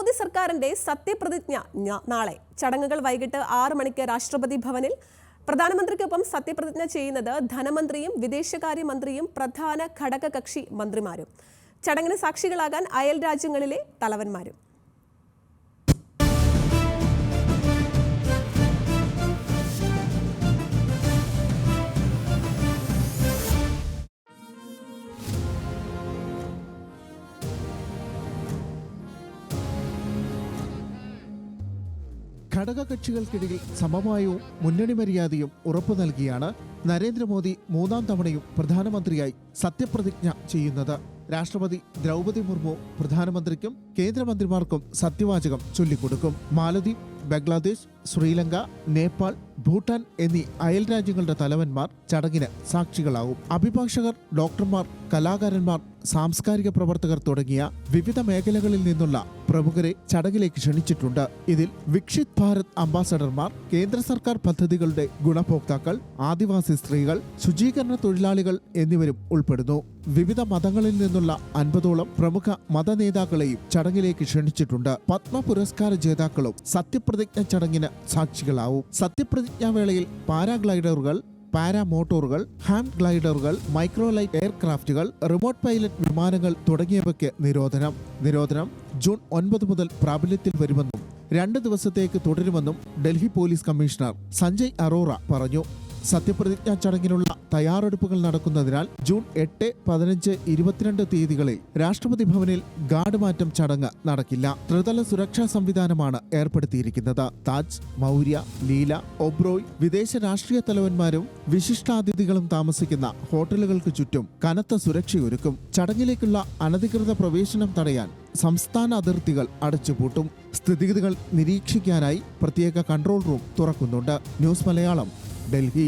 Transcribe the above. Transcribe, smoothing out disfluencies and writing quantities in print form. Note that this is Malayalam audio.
മോദി സർക്കാരിന്റെ സത്യപ്രതിജ്ഞ നാളെ. ചടങ്ങുകൾ വൈകിട്ട് 6 മണിക്ക് രാഷ്ട്രപതി ഭവനിൽ. പ്രധാനമന്ത്രിക്കൊപ്പം സത്യപ്രതിജ്ഞ ചെയ്യുന്നത് ധനമന്ത്രിയും വിദേശകാര്യമന്ത്രിയും പ്രധാന ഘടകകക്ഷി മന്ത്രിമാരും. ചടങ്ങിന് സാക്ഷികളാകാൻ അയൽ രാജ്യങ്ങളിലെ തലവന്മാരും. ഘടകകക്ഷികൾക്കിടയിൽ സമവായവും മുന്നണി മര്യാദയും ഉറപ്പു നൽകിയാണ് നരേന്ദ്രമോദി 3ാം തവണയും പ്രധാനമന്ത്രിയായി സത്യപ്രതിജ്ഞ ചെയ്യുന്നത്. രാഷ്ട്രപതി ദ്രൗപദി മുർമു പ്രധാനമന്ത്രിക്കും കേന്ദ്രമന്ത്രിമാർക്കും സത്യവാചകം ചൊല്ലിക്കൊടുക്കും. മാലദ്വീപ്, ബംഗ്ലാദേശ്, ശ്രീലങ്ക, നേപ്പാൾ, ഭൂട്ടാൻ എന്നീ അയൽ രാജ്യങ്ങളുടെ തലവന്മാർ ചടങ്ങിന് സാക്ഷികളാവും. അഭിഭാഷകർ, ഡോക്ടർമാർ, കലാകാരന്മാർ, സാംസ്കാരിക പ്രവർത്തകർ തുടങ്ങിയ വിവിധ മേഖലകളിൽ നിന്നുള്ള പ്രമുഖരെ ചടങ്ങിലേക്ക് ക്ഷണിച്ചിട്ടുണ്ട്. ഇതിൽ വിക്ഷിത് ഭാരത് അംബാസഡർമാർ, കേന്ദ്ര സർക്കാർ പദ്ധതികളുടെ ഗുണഭോക്താക്കൾ, ആദിവാസി സ്ത്രീകൾ, ശുചീകരണ തൊഴിലാളികൾ എന്നിവരും ഉൾപ്പെടുന്നു. വിവിധ മതങ്ങളിൽ നിന്നുള്ള 50ഓളം പ്രമുഖ മതനേതാക്കളെയും ചടങ്ങിലേക്ക് ക്ഷണിച്ചിട്ടുണ്ട്. പത്മ പുരസ്കാര ജേതാക്കളും സത്യപ്രതിജ്ഞ ചടങ്ങിന് സാക്ഷികളാവും. സത്യപ്രതിജ്ഞാവേളയിൽ പാരാഗ്ലൈഡറുകൾ, പാരാമോട്ടോറുകൾ, ഹാൻഡ് ഗ്ലൈഡറുകൾ, മൈക്രോലൈറ്റ് എയർക്രാഫ്റ്റുകൾ, റിമോട്ട് പൈലറ്റ് വിമാനങ്ങൾ തുടങ്ങിയവയ്ക്ക് നിരോധനം ജൂൺ 9 മുതൽ പ്രാബല്യത്തിൽ വരുമെന്നും 2 ദിവസത്തേക്ക് തുടരുമെന്നും ഡൽഹി പോലീസ് കമ്മീഷണർ സഞ്ജയ് അറോറ പറഞ്ഞു. സത്യപ്രതിജ്ഞാ ചടങ്ങിനുള്ള തയ്യാറെടുപ്പുകൾ നടക്കുന്നതിനാൽ ജൂൺ 8, 15, 22 തീയതികളിൽ രാഷ്ട്രപതി ഭവനിൽ ഗാർഡ് മാറ്റം ചടങ്ങ് നടക്കില്ല. ത്രിതല സുരക്ഷാ സംവിധാനമാണ് ഏർപ്പെടുത്തിയിരിക്കുന്നത്. താജ്, മൗര്യ, ലീല, ഒബ്രോയ്, വിദേശ രാഷ്ട്രീയ തലവന്മാരും വിശിഷ്ടാതിഥികളും താമസിക്കുന്ന ഹോട്ടലുകൾക്ക് ചുറ്റും കനത്ത സുരക്ഷയൊരുക്കും. ചടങ്ങിലേക്കുള്ള അനധികൃത പ്രവേശനം തടയാൻ സംസ്ഥാന അതിർത്തികൾ അടച്ചുപൂട്ടും. സ്ഥിതിഗതികൾ നിരീക്ഷിക്കാനായി പ്രത്യേക കൺട്രോൾ റൂം തുറക്കുന്നുണ്ട്. ന്യൂസ് മലയാളം, ഡൽഹി.